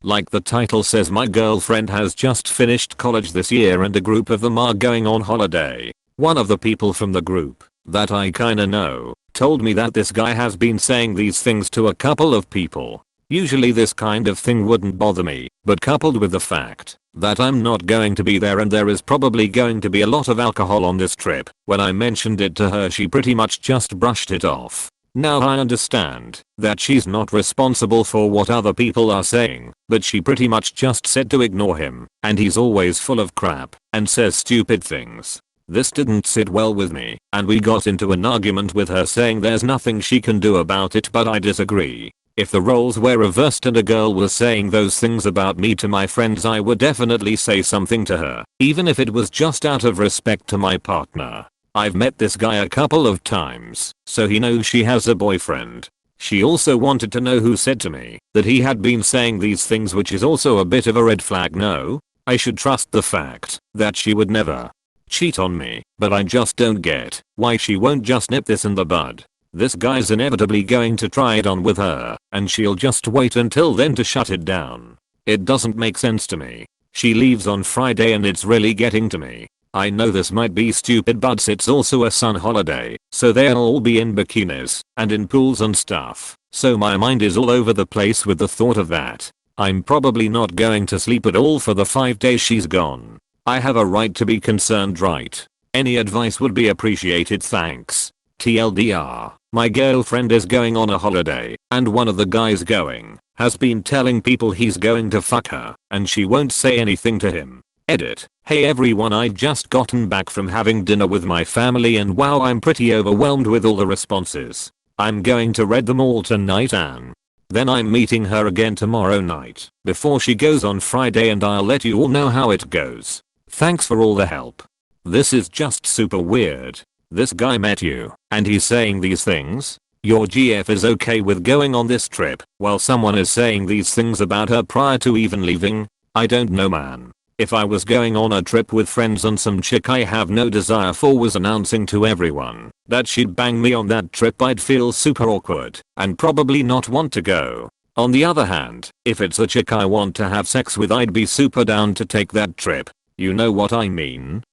Like the title says, my girlfriend has just finished college this year and a group of them are going on holiday. One of the people from the group, that I kinda know, told me that this guy has been saying these things to a couple of people. Usually this kind of thing wouldn't bother me, but coupled with the fact that I'm not going to be there and there is probably going to be a lot of alcohol on this trip, when I mentioned it to her she pretty much just brushed it off. Now I understand that she's not responsible for what other people are saying, but she pretty much just said to ignore him, and he's always full of crap and says stupid things. This didn't sit well with me, and we got into an argument with her saying there's nothing she can do about it, but I disagree. If the roles were reversed and a girl was saying those things about me to my friends, I would definitely say something to her, even if it was just out of respect to my partner. I've met this guy a couple of times, so he knows she has a boyfriend. She also wanted to know who said to me that he had been saying these things, which is also a bit of a red flag. No, I should trust the fact that she would never cheat on me, but I just don't get why she won't just nip this in the bud. This guy's inevitably going to try it on with her, and she'll just wait until then to shut it down. It doesn't make sense to me. She leaves on Friday and it's really getting to me. I know this might be stupid, but it's also a sun holiday, so they'll all be in bikinis and in pools and stuff, so my mind is all over the place with the thought of that. I'm probably not going to sleep at all for the 5 days she's gone. I have a right to be concerned, right? Any advice would be appreciated, thanks. TLDR, my girlfriend is going on a holiday, and one of the guys going has been telling people he's going to fuck her, and she won't say anything to him. Edit. Hey everyone, I just gotten back from having dinner with my family and wow, I'm pretty overwhelmed with all the responses. I'm going to read them all tonight and then I'm meeting her again tomorrow night before she goes on Friday, and I'll let you all know how it goes. Thanks for all the help. This is just super weird. This guy met you, and he's saying these things? Your GF is okay with going on this trip, while someone is saying these things about her prior to even leaving? I don't know, man. If I was going on a trip with friends and some chick I have no desire for was announcing to everyone that she'd bang me on that trip, I'd feel super awkward, and probably not want to go. On the other hand, if it's a chick I want to have sex with, I'd be super down to take that trip. You know what I mean?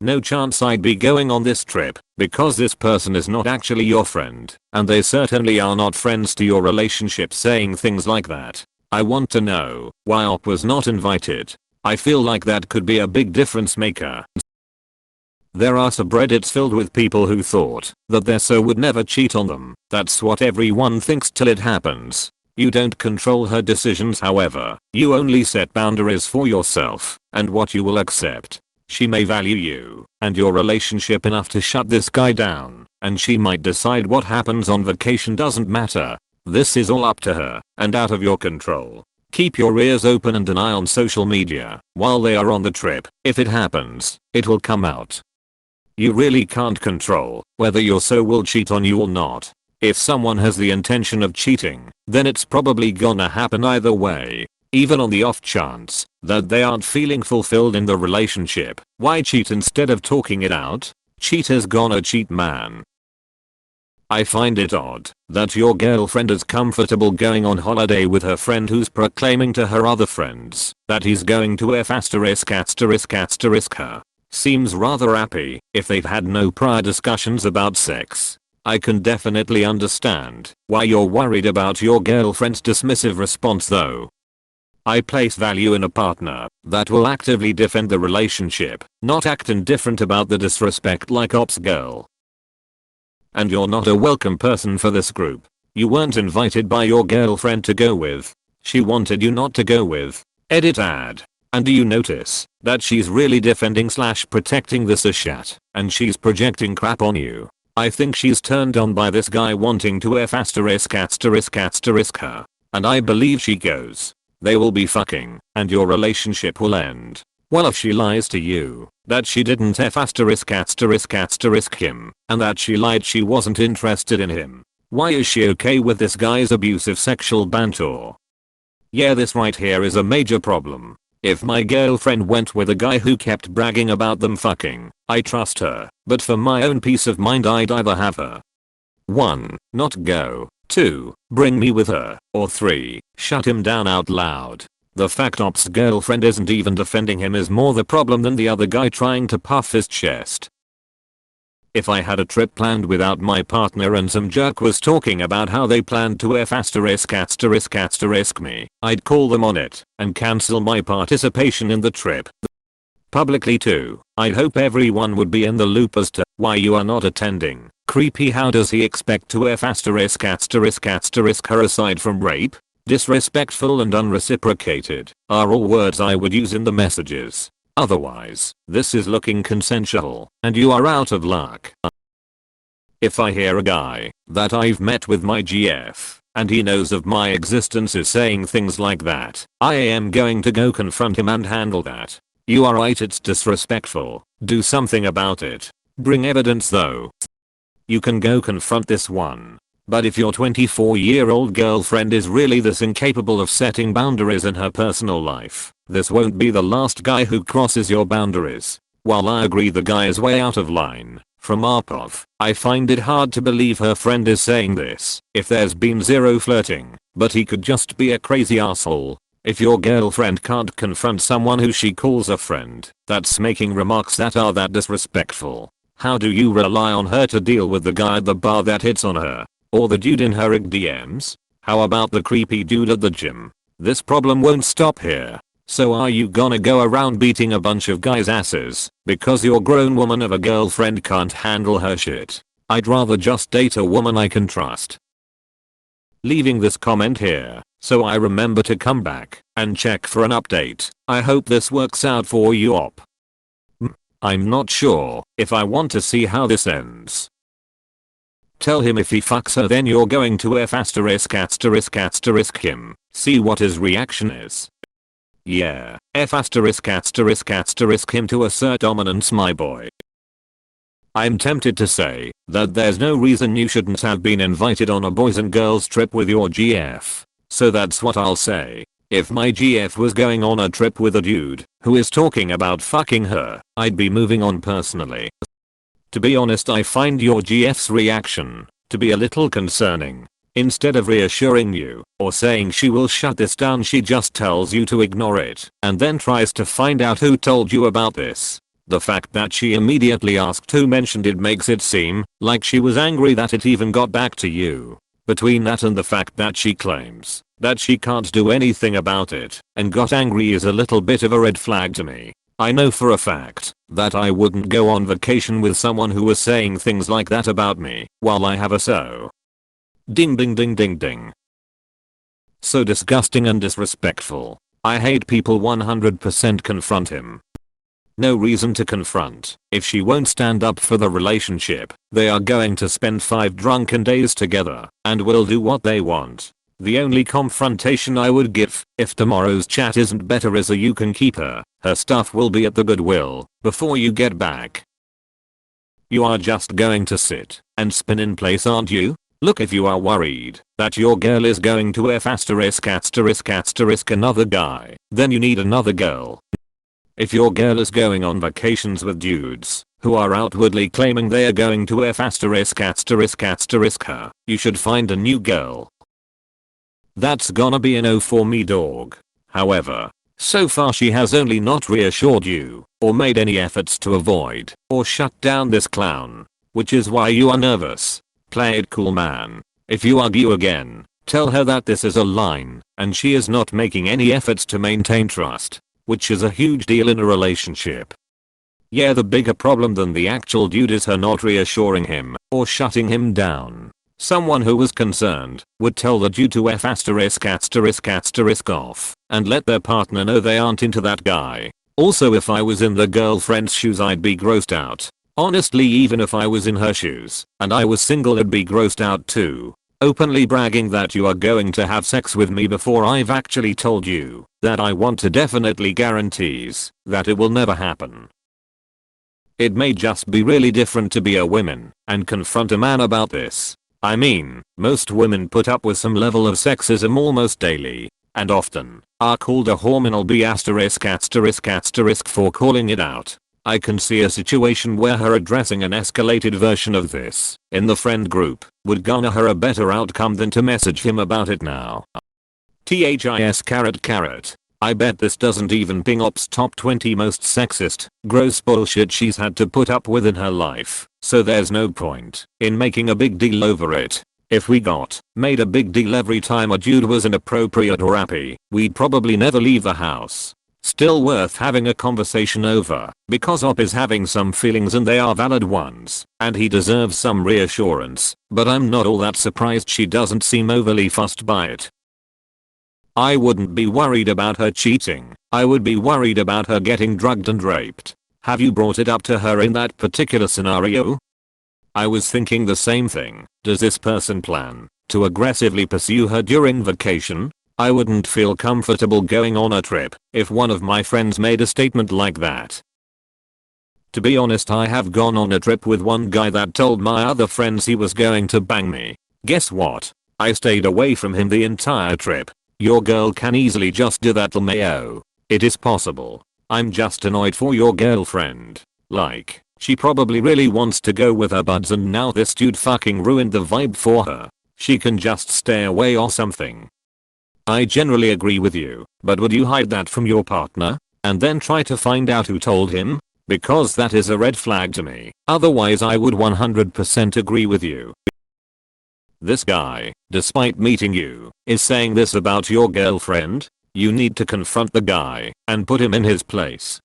No chance I'd be going on this trip, because this person is not actually your friend, and they certainly are not friends to your relationship saying things like that. I want to know why Op was not invited. I feel like that could be a big difference maker. There are subreddits filled with people who thought that their so would never cheat on them. That's what everyone thinks till it happens. You don't control her decisions, however. You only set boundaries for yourself and what you will accept. She may value you and your relationship enough to shut this guy down, and she might decide what happens on vacation doesn't matter. This is all up to her and out of your control. Keep your ears open and an eye on social media while they are on the trip. If it happens, it will come out. You really can't control whether your so will cheat on you or not. If someone has the intention of cheating, then it's probably gonna happen either way. Even on the off chance that they aren't feeling fulfilled in the relationship, why cheat instead of talking it out? Cheaters gonna cheat, man. I find it odd that your girlfriend is comfortable going on holiday with her friend who's proclaiming to her other friends that he's going to F*** her. Seems rather happy if they've had no prior discussions about sex. I can definitely understand why you're worried about your girlfriend's dismissive response though. I place value in a partner that will actively defend the relationship, not act indifferent about the disrespect like Op's girl. And you're not a welcome person for this group. You weren't invited by your girlfriend to go with. She wanted you not to go with. Edit ad. And do you notice that she's really defending / protecting this ashat, and she's projecting crap on you? I think she's turned on by this guy wanting to F*** her. And I believe she goes. They will be fucking, and your relationship will end. Well, if she lies to you that she didn't F*** him, and that she lied she wasn't interested in him, why is she okay with this guy's abusive sexual banter? Yeah, this right here is a major problem. If my girlfriend went with a guy who kept bragging about them fucking, I trust her, but for my own peace of mind I'd either have her 1. Not go, 2. Bring me with her, or 3. Shut him down out loud. The fact Op's girlfriend isn't even defending him is more the problem than the other guy trying to puff his chest. If I had a trip planned without my partner and some jerk was talking about how they planned to me, I'd call them on it and cancel my participation in the trip. Publicly too. I'd hope everyone would be in the loop as to why you are not attending. Creepy. How does he expect to her aside from rape? Disrespectful and unreciprocated are all words I would use in the messages. Otherwise, this is looking consensual and you are out of luck. If I hear a guy that I've met with my GF and he knows of my existence is saying things like that, I am going to go confront him and handle that. You are right, it's disrespectful. Do something about it. Bring evidence though. You can go confront this one. But if your 24-year-old girlfriend is really this incapable of setting boundaries in her personal life, this won't be the last guy who crosses your boundaries. While I agree the guy is way out of line, from Arpov, I find it hard to believe her friend is saying this if there's been zero flirting, but he could just be a crazy asshole. If your girlfriend can't confront someone who she calls a friend that's making remarks that are that disrespectful, how do you rely on her to deal with the guy at the bar that hits on her? Or the dude in her IG DMs? How about the creepy dude at the gym? This problem won't stop here. So are you gonna go around beating a bunch of guys' asses because your grown woman of a girlfriend can't handle her shit? I'd rather just date a woman I can trust. Leaving this comment here, so I remember to come back and check for an update. I hope this works out for you, Op. I'm not sure if I want to see how this ends. Tell him if he fucks her then you're going to him. See what his reaction is. Yeah, him to assert dominance, my boy. I'm tempted to say that there's no reason you shouldn't have been invited on a boys and girls trip with your GF. So that's what I'll say. If my GF was going on a trip with a dude who is talking about fucking her, I'd be moving on personally. To be honest, I find your GF's reaction to be a little concerning. Instead of reassuring you or saying she will shut this down, she just tells you to ignore it and then tries to find out who told you about this. The fact that she immediately asked who mentioned it makes it seem like she was angry that it even got back to you. Between that and the fact that she claims that she can't do anything about it and got angry is a little bit of a red flag to me. I know for a fact that I wouldn't go on vacation with someone who was saying things like that about me while I have a so. Ding ding ding ding ding. So disgusting and disrespectful. I hate people. 100% confront him. No reason to confront. If she won't stand up for the relationship, they are going to spend 5 drunken days together and will do what they want. The only confrontation I would give, if tomorrow's chat isn't better, is a you can keep her. Her stuff will be at the Goodwill before you get back. You are just going to sit and spin in place, aren't you? Look, if you are worried that your girl is going to another guy, then you need another girl. If your girl is going on vacations with dudes who are outwardly claiming they are going to her, you should find a new girl. That's gonna be a no for me, dog. However, so far she has only not reassured you or made any efforts to avoid or shut down this clown, which is why you are nervous. Play it cool, man. If you argue again, tell her that this is a line and she is not making any efforts to maintain trust, which is a huge deal in a relationship. Yeah, the bigger problem than the actual dude is her not reassuring him or shutting him down. Someone who was concerned would tell the dude to off and let their partner know they aren't into that guy. Also, if I was in the girlfriend's shoes, I'd be grossed out. Honestly, even if I was in her shoes and I was single, I'd be grossed out too. Openly bragging that you are going to have sex with me before I've actually told you that I want to definitely guarantees that it will never happen. It may just be really different to be a woman and confront a man about this. I mean, most women put up with some level of sexism almost daily, and often are called a hormonal B** for calling it out. I can see a situation where her addressing an escalated version of this in the friend group would garner her a better outcome than to message him about it now. I bet this doesn't even ping Ops top 20 most sexist, gross bullshit she's had to put up with in her life, so there's no point in making a big deal over it. If we made a big deal every time a dude was inappropriate or happy, we'd probably never leave the house. Still worth having a conversation over, because Op is having some feelings and they are valid ones, and he deserves some reassurance, but I'm not all that surprised she doesn't seem overly fussed by it. I wouldn't be worried about her cheating, I would be worried about her getting drugged and raped. Have you brought it up to her in that particular scenario? I was thinking the same thing. Does this person plan to aggressively pursue her during vacation? I wouldn't feel comfortable going on a trip if one of my friends made a statement like that. To be honest, I have gone on a trip with one guy that told my other friends he was going to bang me. Guess what? I stayed away from him the entire trip. Your girl can easily just do that, LMAO. It is possible. I'm just annoyed for your girlfriend. Like, she probably really wants to go with her buds and now this dude fucking ruined the vibe for her. She can just stay away or something. I generally agree with you, but would you hide that from your partner and then try to find out who told him? Because that is a red flag to me. Otherwise I would 100% agree with you. This guy, despite meeting you, is saying this about your girlfriend? You need to confront the guy and put him in his place.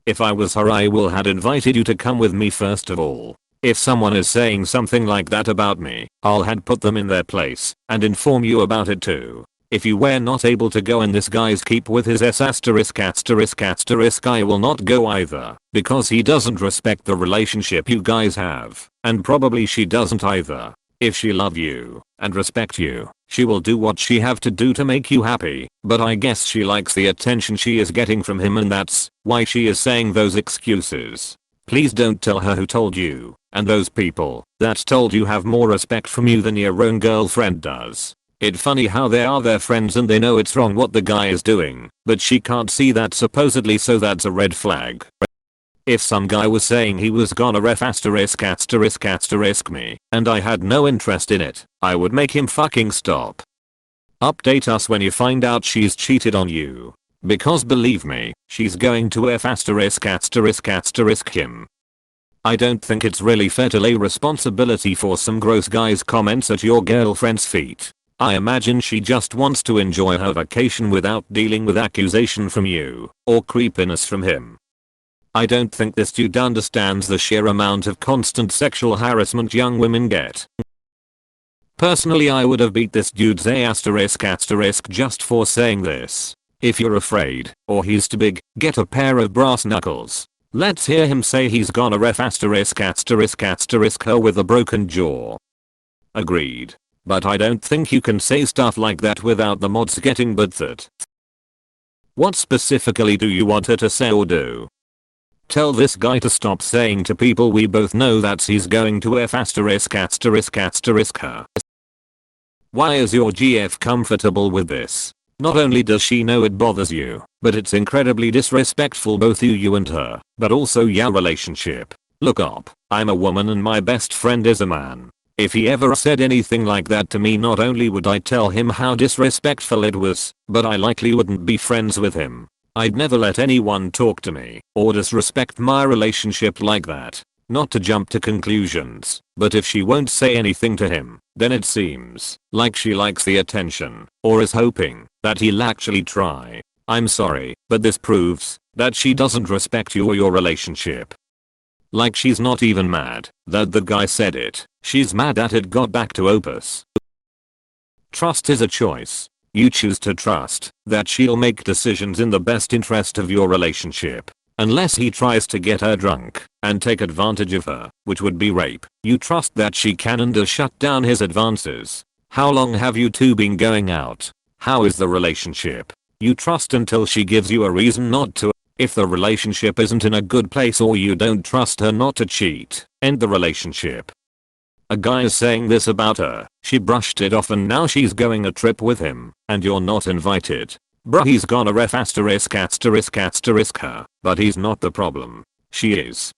If I was her, I will had invited you to come with me first of all. If someone is saying something like that about me, I'll had put them in their place and inform you about it too. If you were not able to go and this guy's keep with his I will not go either, because he doesn't respect the relationship you guys have, and probably she doesn't either. If she love you and respect you, she will do what she have to do to make you happy, but I guess she likes the attention she is getting from him and that's why she is saying those excuses. Please don't tell her who told you, and those people that told you have more respect from you than your own girlfriend does. It's funny how they are their friends and they know it's wrong what the guy is doing, but she can't see that supposedly, so that's a red flag. If some guy was saying he was gonna ref me, and I had no interest in it, I would make him fucking stop. Update us when you find out she's cheated on you. Because believe me, she's going to him. I don't think it's really fair to lay responsibility for some gross guy's comments at your girlfriend's feet. I imagine she just wants to enjoy her vacation without dealing with accusation from you or creepiness from him. I don't think this dude understands the sheer amount of constant sexual harassment young women get. Personally, I would have beat this dude's just for saying this. If you're afraid or he's too big, get a pair of brass knuckles. Let's hear him say he's gonna ref her with a broken jaw. Agreed. But I don't think you can say stuff like that without the mods getting butthurt. What specifically do you want her to say or do? Tell this guy to stop saying to people we both know that he's going to her. Why is your GF comfortable with this? Not only does she know it bothers you, but it's incredibly disrespectful both you and her, but also your relationship. Look up, I'm a woman and my best friend is a man. If he ever said anything like that to me, not only would I tell him how disrespectful it was, but I likely wouldn't be friends with him. I'd never let anyone talk to me or disrespect my relationship like that. Not to jump to conclusions, but if she won't say anything to him, then it seems like she likes the attention or is hoping that he'll actually try. I'm sorry, but this proves that she doesn't respect you or your relationship. Like, she's not even mad that the guy said it, she's mad that it got back to Opus. Trust is a choice. You choose to trust that she'll make decisions in the best interest of your relationship. Unless he tries to get her drunk and take advantage of her, which would be rape. You trust that she can and does shut down his advances. How long have you two been going out? How is the relationship? You trust until she gives you a reason not to. If the relationship isn't in a good place or you don't trust her not to cheat, end the relationship. A guy is saying this about her, she brushed it off and now she's going a trip with him, and you're not invited. Bruh, he's gonna ref her, but he's not the problem. She is.